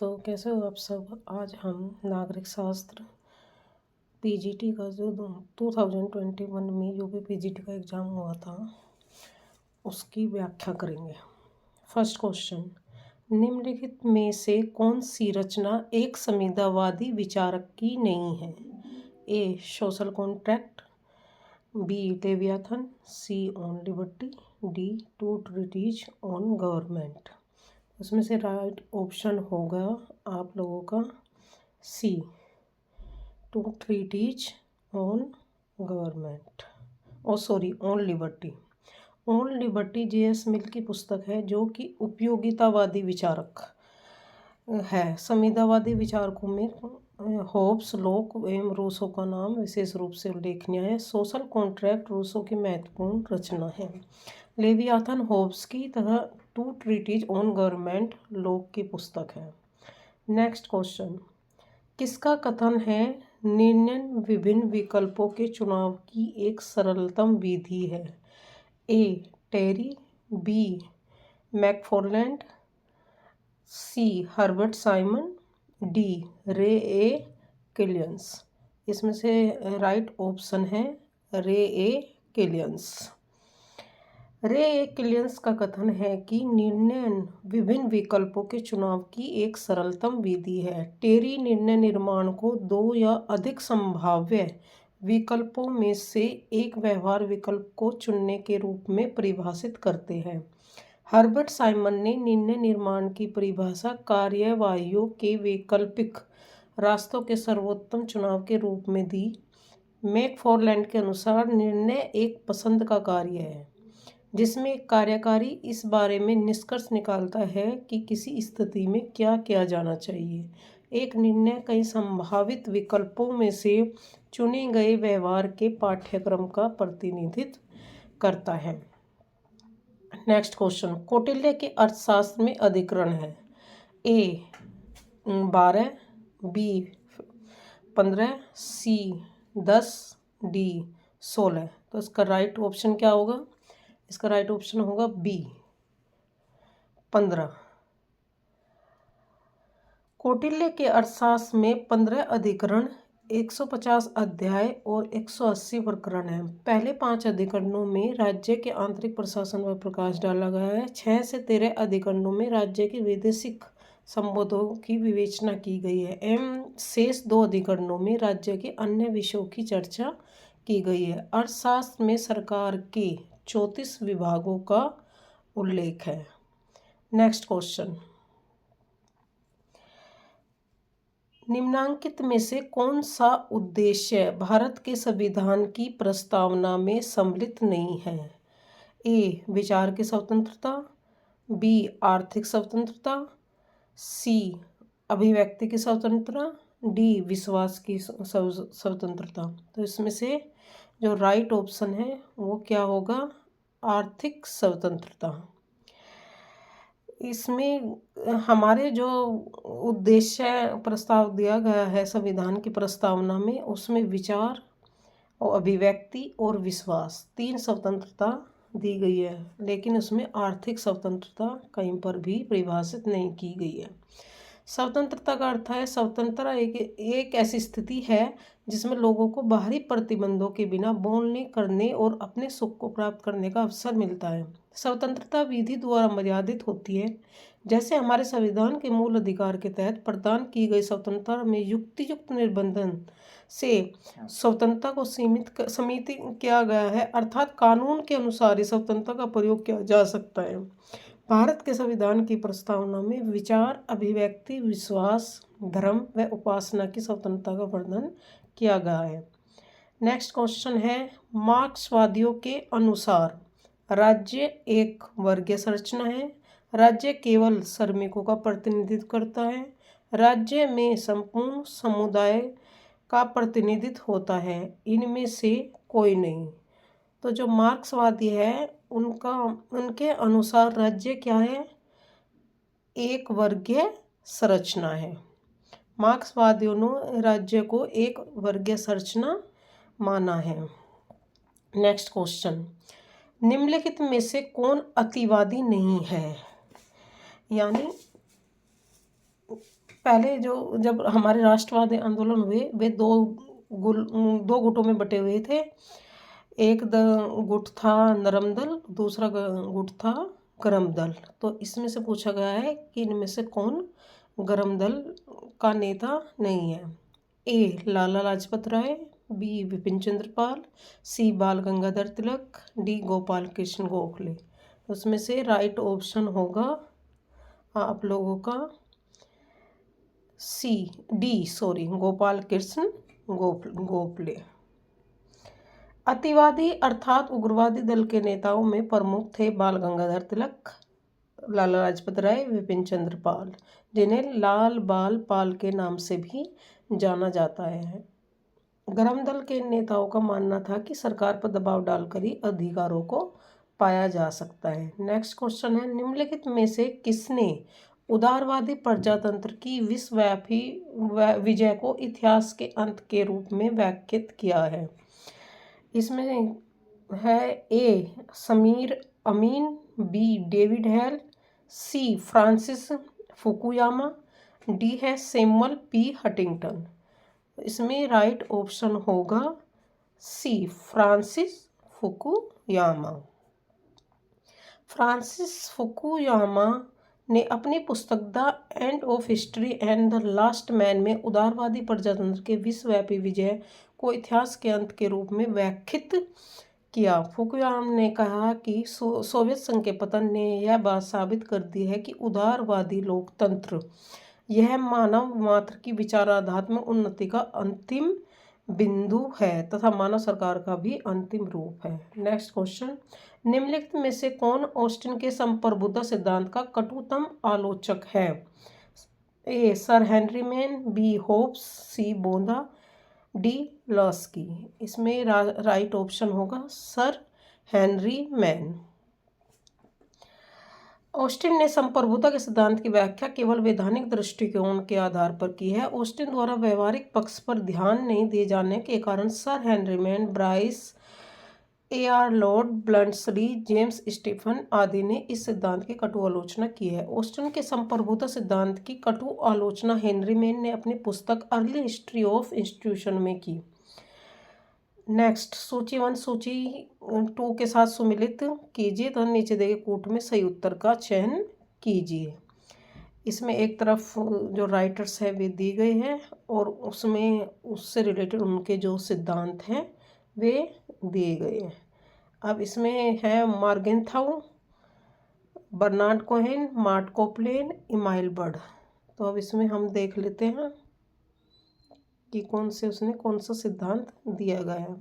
तो कैसे हो आप सब। आज हम नागरिक शास्त्र पीजीटी का जो 2021 में यूपी पीजीटी का एग्ज़ाम हुआ था उसकी व्याख्या करेंगे। फर्स्ट क्वेश्चन, निम्नलिखित में से कौन सी रचना एक संविदावादी विचारक की नहीं है? A social contract, B Leviathan, C on liberty, D two treatises on government. उसमें से राइट ऑप्शन होगा आप लोगों का C, two treatises on government, on liberty. On liberty J S. Mill की पुस्तक है जो कि उपयोगितावादी विचारक है। संविदावादी विचारकों में होब्स, लॉक एवं रूसो का नाम विशेष रूप से उल्लेखनीय है। सोशल कॉन्ट्रैक्ट रूसो की महत्वपूर्ण रचना है। लेवियाथन होब्स की तथा two treatises on government Locke की पुस्तक है। नेक्स्ट क्वेश्चन, किसका कथन है निर्णय विभिन्न विकल्पों के चुनाव की एक सरलतम विधि है? ए टेरी, बी मैकफार्लैंड, सी हर्बर्ट साइमन, डी रे ए किलियंस। इसमें से राइट ऑप्शन है रे ए किलियंस। रे ए किलियंस का कथन है कि निर्णय विभिन्न विकल्पों के चुनाव की एक सरलतम विधि है। टेरी निर्णय निर्माण को दो या अधिक संभाव्य विकल्पों में से एक व्यवहार विकल्प को चुनने के रूप में परिभाषित करते हैं। हर्बर्ट साइमन ने निर्णय निर्माण की परिभाषा कार्यवाहियों के वैकल्पिक रास्तों के सर्वोत्तम चुनाव के रूप में दी। मैकफार्लैंड के अनुसार निर्णय एक पसंद का कार्य है जिसमें एक कार्यकारी इस बारे में निष्कर्ष निकालता है कि किसी स्थिति में क्या किया जाना चाहिए। एक निर्णय कई संभावित विकल्पों में से चुने गए व्यवहार के पाठ्यक्रम का प्रतिनिधित्व करता है। नेक्स्ट क्वेश्चन, कौटिल्य के अर्थशास्त्र में अधिकरण है? ए 12, बी 15, सी 10, डी 16। तो इसका राइट ऑप्शन क्या होगा? इसका राइट ऑप्शन होगा बी 15। कौटिल्य के अर्थशास्त्र में 15 अधिकरण, 150 अध्याय और 180 प्रकरण हैं। पहले 5 अधिकरणों में राज्य के आंतरिक प्रशासन पर प्रकाश डाला गया है। 6 से 13 अधिकरणों में राज्य के वैदेशिक संबंधों की विवेचना की गई है एवं शेष 2 अधिकरणों में राज्य के अन्य विषयों की चर्चा की गई है। अर्थशास्त्र में सरकार के 34 विभागों का उल्लेख है। नेक्स्ट क्वेश्चन, निम्नांकित में से कौन सा उद्देश्य भारत के संविधान की प्रस्तावना में सम्मिलित नहीं है? ए विचार की स्वतंत्रता, बी आर्थिक स्वतंत्रता, सी अभिव्यक्ति की स्वतंत्रता, डी विश्वास की स्वतंत्रता। तो इसमें से जो राइट ऑप्शन है वो क्या होगा? आर्थिक स्वतंत्रता। इसमें हमारे जो उद्देश्य प्रस्ताव दिया गया है संविधान की प्रस्तावना में, उसमें विचार और अभिव्यक्ति और विश्वास 3 स्वतंत्रता दी गई है, लेकिन उसमें आर्थिक स्वतंत्रता कहीं पर भी परिभाषित नहीं की गई है। स्वतंत्रता का अर्थ है स्वतंत्रता एक ऐसी स्थिति है जिसमें लोगों को बाहरी प्रतिबंधों के बिना बोलने, करने और अपने सुख को प्राप्त करने का अवसर मिलता है। स्वतंत्रता विधि द्वारा मर्यादित होती है। जैसे हमारे संविधान के मूल अधिकार के तहत प्रदान की गई स्वतंत्रता में युक्तियुक्त निर्बंधन से स्वतंत्रता को सीमित किया गया है, अर्थात कानून के अनुसार ही स्वतंत्रता का प्रयोग किया जा सकता है। भारत के संविधान की प्रस्तावना में विचार, अभिव्यक्ति, विश्वास, धर्म व उपासना की स्वतंत्रता का वर्णन किया गया है। नेक्स्ट क्वेश्चन है, मार्क्सवादियों के अनुसार राज्य एक वर्गीय संरचना है। राज्य केवल श्रमिकों का प्रतिनिधित्व करता है। राज्य में संपूर्ण समुदाय का प्रतिनिधित्व होता है, इनमें से कोई नहीं। तो जो मार्क्सवादी है उनके अनुसार राज्य क्या है? एक वर्गीय संरचना है। मार्क्सवादियों ने राज्य को एक वर्गीय संरचना माना है। नेक्स्ट क्वेश्चन, निम्नलिखित में से कौन अतिवादी नहीं है? यानी पहले जो जब हमारे राष्ट्रवादी आंदोलन हुए वे दो गुटों में बटे हुए थे। एक गुट था नरम दल, दूसरा गुट था गरम दल। तो इसमें से पूछा गया है कि इनमें से कौन गरम दल का नेता नहीं है। ए लाला लाजपत राय, बी विपिन चंद्र पाल, सी बाल गंगाधर तिलक, डी गोपाल कृष्ण गोखले। उसमें से राइट ऑप्शन होगा आप लोगों का गोपाल कृष्ण गोखले। अतिवादी अर्थात उग्रवादी दल के नेताओं में प्रमुख थे बाल गंगाधर तिलक, लाला लाजपत राय, विपिन चंद्र पाल, जिन्हें लाल बाल पाल के नाम से भी जाना जाता है। गरम दल के नेताओं का मानना था कि सरकार पर दबाव डालकर ही अधिकारों को पाया जा सकता है। नेक्स्ट क्वेश्चन है, निम्नलिखित में से किसने उदारवादी प्रजातंत्र की विश्वव्यापी विजय को इतिहास के अंत के रूप में व्याख्यात किया है। इसमें है ए समीर अमीन, बी डेविड हेल, सी फ्रांसिस फुकुयामा, डी है सैमुअल पी हंटिंगटन। इसमें राइट ऑप्शन होगा सी फ्रांसिस फुकुयामा। फ्रांसिस फुकुयामा ने अपनी पुस्तक the end of history and the last man में उदारवादी प्रजातंत्र के विश्वव्यापी विजय को इतिहास के अंत के रूप में व्याख्यात किया। फुकुयामा ने कहा कि सोवियत संघ के पतन ने यह बात साबित कर दी है कि उदारवादी लोकतंत्र यह मानव मात्र की विचारात्मक उन्नति का अंतिम बिंदु है तथा मानव सरकार का भी अंतिम रूप है। नेक्स्ट क्वेश्चन, निम्नलिखित में से कौन ऑस्टिन के संप्रभुता सिद्धांत का कटुतम आलोचक है। A sir Henry Maine, B Hobbes, C बोंदा, डी लॉस्की। इसमें राइट ऑप्शन होगा सर हेनरी मैन। ऑस्टिन ने संप्रभुता के सिद्धांत की व्याख्या केवल वैधानिक दृष्टिकोण के आधार पर की है। ऑस्टिन द्वारा व्यवहारिक पक्ष पर ध्यान नहीं दिए जाने के कारण sir Henry Maine, Bryce A R. Lord, Bluntschli, James Stephen आदि ने इस सिद्धांत की कटु आलोचना की है। ऑस्टिन के संप्रभुता सिद्धांत की कटु आलोचना हेनरी मैन ने अपनी पुस्तक अर्ली हिस्ट्री ऑफ इंस्टीट्यूशन में की। नेक्स्ट, सूची 1 सूची 2 के साथ सुमिलित कीजिए तथा नीचे दिए कूट में सही उत्तर का चयन कीजिए। इसमें एक तरफ जो राइटर्स है वे दिए गए हैं और उसमें उससे रिलेटेड उनके जो सिद्धांत हैं वे दिए गए हैं। अब इसमें है Morgenthau, Bernard Cohen, Morton Kaplan, Emile Bird. तो अब इसमें हम देख लेते हैं कि उसने कौन सा सिद्धांत दिया गया है।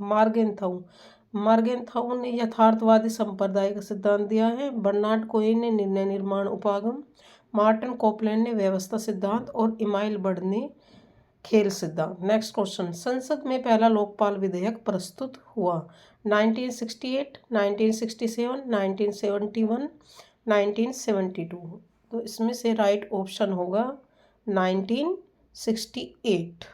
मॉर्गेनथाउ ने यथार्थवादी संप्रदाय का सिद्धांत दिया है। बर्नार्ड कोहेन ने निर्णय निर्माण उपागम, मार्टिन कोपलैंड ने व्यवस्था सिद्धांत और इमाइल बर्ड ने खेल सिद्धांत। नेक्स्ट क्वेश्चन, संसद में पहला लोकपाल विधेयक प्रस्तुत हुआ 1968, 1967, 1971, 1972। तो इसमें से राइट ऑप्शन होगा 1968।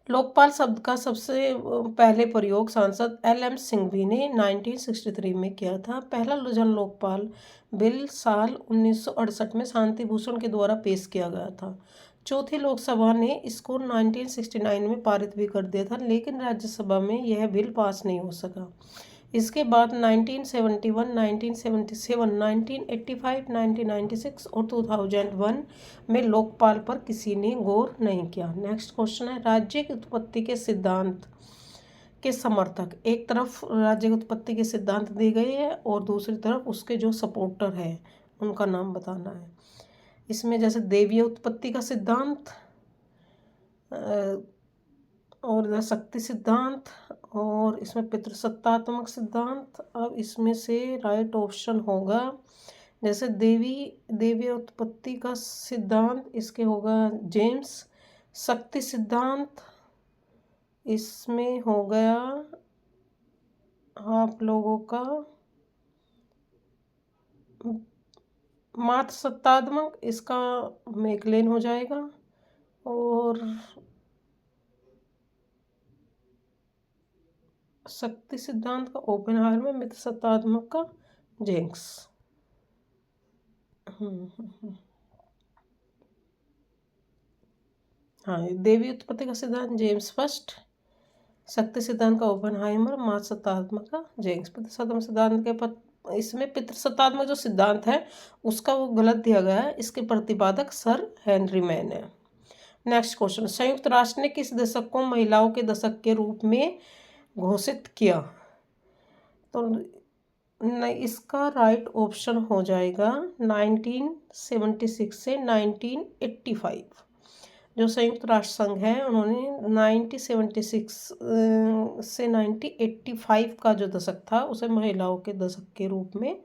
लोकपाल शब्द का सबसे पहले प्रयोग सांसद एल.एम. सिंघवी ने 1963 में किया था। पहला जन लोकपाल बिल साल 1968 में शांति भूषण के द्वारा पेश किया गया था। चौथी लोकसभा ने इसको 1969 में पारित भी कर दिया था, लेकिन राज्यसभा में यह बिल पास नहीं हो सका। इसके बाद 1971, 1977, 1985, 1996 और 2001 में लोकपाल पर किसी ने गौर नहीं किया। नेक्स्ट क्वेश्चन है, राज्य की उत्पत्ति के सिद्धांत के समर्थक। एक तरफ राज्य की उत्पत्ति के सिद्धांत दिए गए हैं और दूसरी तरफ उसके जो सपोर्टर हैं उनका नाम बताना है। इसमें जैसे देवीय उत्पत्ति का सिद्धांत और शक्ति सिद्धांत और इसमें पितृसत्तात्मक सिद्धांत। अब इसमें से राइट ऑप्शन होगा जैसे देवीय उत्पत्ति का सिद्धांत, इसके होगा जेम्स। शक्ति सिद्धांत इसमें हो गया आप लोगों का मातृसत्तात्मक, इसका मैकलेन हो जाएगा। और शक्ति सिद्धांत का ओपेनहाइमर में, मितसत्तात्मक का जेंक्स। हाँ, देवी उत्पत्ति का सिद्धांत जेम्स फर्स्ट, शक्ति सिद्धांत का ओपेनहाइमर, मात सत्तात्मक का जेम्स। पितृसत्तात्मक सिद्धांत के इसमें पितृसत्तात्मक जो सिद्धांत है उसका वो गलत दिया गया है, इसके प्रतिपादक सर हेनरी मैन है। नेक्स्ट क्वेश्चन, संयुक्त राष्ट्र ने किस दशक को महिलाओं के दशक के रूप में घोषित किया? तो नहीं, इसका राइट ऑप्शन हो जाएगा 1976 से 1985। जो संयुक्त राष्ट्र संघ है उन्होंने 1976 से 1985 का जो दशक था उसे महिलाओं के दशक के रूप में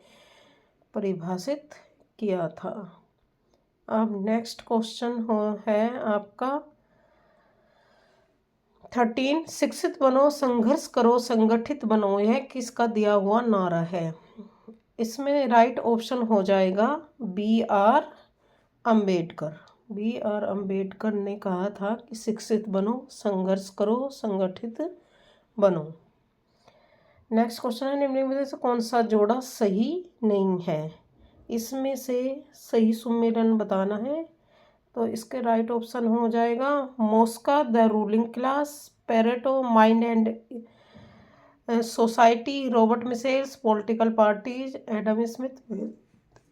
परिभाषित किया था। अब नेक्स्ट क्वेश्चन है आपका 13, शिक्षित बनो, संघर्ष करो, संगठित बनो, यह किसका दिया हुआ नारा है? इसमें राइट ऑप्शन हो जाएगा B.R. अम्बेडकर। B.R. अम्बेडकर ने कहा था कि शिक्षित बनो, संघर्ष करो, संगठित बनो। नेक्स्ट क्वेश्चन है, निम्न में से कौन सा जोड़ा सही नहीं है? इसमें से सही सुमेलन बताना है। तो इसके राइट ऑप्शन हो जाएगा Mosca, the ruling class, Pareto, mind and society, Robert Michels, political parties, Adam Smith,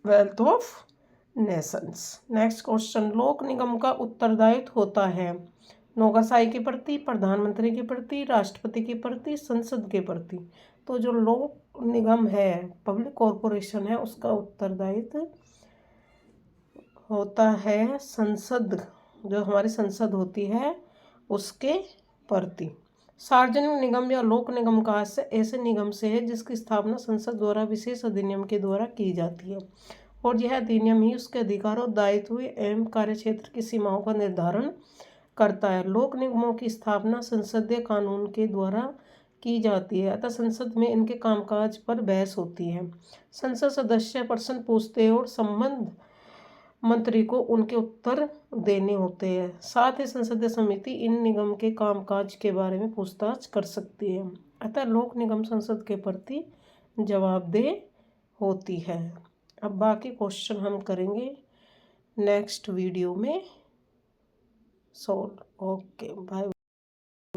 wealth of nations. Next question, लोक निगम का उत्तरदायित्व होता है नौकरशाही के प्रति, प्रधानमंत्री के प्रति, राष्ट्रपति के प्रति, संसद के प्रति। तो जो लोक निगम है, पब्लिक कॉरपोरेशन है, उसका उत्तरदायित्व होता है संसद, जो हमारी संसद होती है उसके प्रति। सार्वजनिक निगम या लोक निगम का ऐसे निगम से है जिसकी स्थापना संसद द्वारा विशेष अधिनियम के द्वारा की जाती है और यह अधिनियम ही उसके अधिकारों, दायित्व एवं कार्यक्षेत्र की सीमाओं का निर्धारण करता है। लोक निगमों की स्थापना संसदीय कानून के द्वारा की जाती है, अतः संसद में इनके कामकाज पर बहस होती है। संसद सदस्य प्रश्न पूछते हैं और संबंध मंत्री को उनके उत्तर देने होते हैं। साथ ही संसदीय समिति इन निगम के कामकाज के बारे में पूछताछ कर सकती है, अतः लोक निगम संसद के प्रति जवाबदेह होती है। अब बाकी क्वेश्चन हम करेंगे नेक्स्ट वीडियो में सॉल्व। Okay, bye.